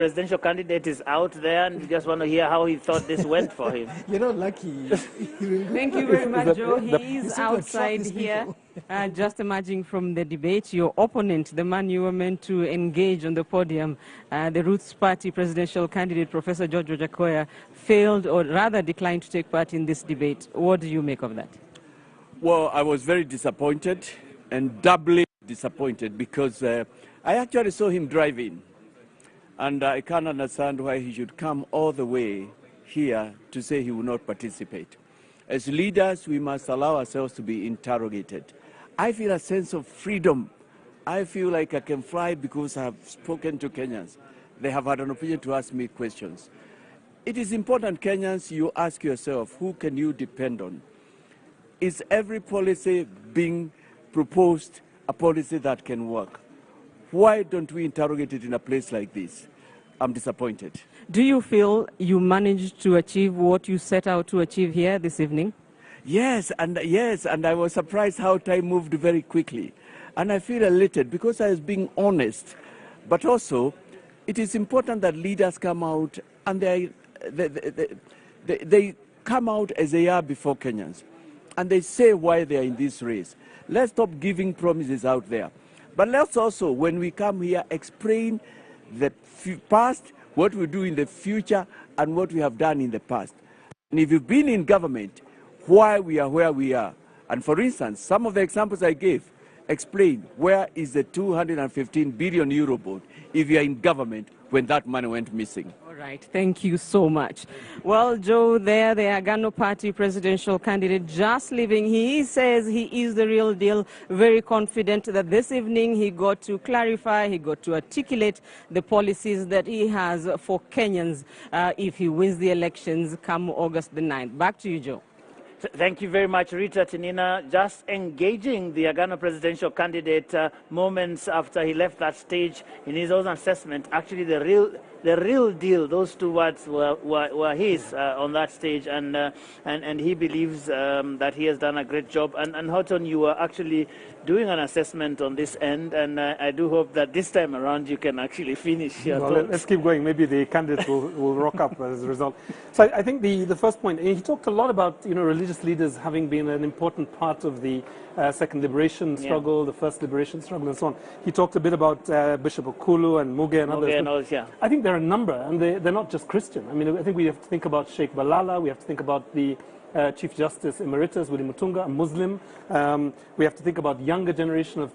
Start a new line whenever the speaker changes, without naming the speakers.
presidential candidate is out there, and we just want to hear how he thought this went for him.
You're not lucky.
Thank you very much, Joe. He is outside here, just emerging from the debate. Your opponent, the man you were meant to engage on the podium, the Roots Party presidential candidate, Professor George WAJACKOYAH, failed, or rather declined to take part in this debate. What do you make of that?
Well, I was very disappointed, and doubly disappointed, because I actually saw him drive in. And I can't understand why he should come all the way here to say he will not participate. As leaders, we must allow ourselves to be interrogated. I feel a sense of freedom. I feel like I can fly because I have spoken to Kenyans. They have had an opportunity to ask me questions. It is important, Kenyans, you ask yourself, who can you depend on? Is every policy being proposed a policy that can work? Why don't we interrogate it in a place like this? I'm disappointed.
Do you feel you managed to achieve what you set out to achieve here this evening?
Yes, and I was surprised how time moved very quickly. And I feel elated because I was being honest. But also, it is important that leaders come out and they come out as they are before Kenyans. And they say why they are in this race. Let's stop giving promises out there. But let's also, when we come here, explain the past, what we do in the future, and what we have done in the past. And if you've been in government, why we are where we are. And for instance, some of the examples I gave explain where is the 215 billion euro board if you are in government when that money went missing.
All right, thank you so much. Well, Joe, the Agano Party presidential candidate, just leaving. He says he is the real deal, very confident that this evening he got to clarify, he got to articulate the policies that he has for Kenyans if he wins the elections come August the 9th. Back to you, Joe.
Thank you very much, Rita Tinina. Just engaging the Agano presidential candidate moments after he left that stage in his own assessment. Actually, the real deal, those two words were his on that stage, and he believes that he has done a great job. And Houghton, you were actually doing an assessment on this end, and I do hope that this time around you can actually finish your thoughts.
Let's keep going. Maybe the candidate will rock up as a result. So I think the first point, he talked a lot about religious leaders having been an important part of the second liberation struggle, the first liberation struggle, and so on. He talked a bit about Bishop Okulu and Muge and others.
Yeah.
I think there are a number, and they're not just Christian. I mean, I think we have to think about Sheikh Balala, we have to think about the Chief Justice Emeritus Willie Mutunga, a Muslim. We have to think about younger generation of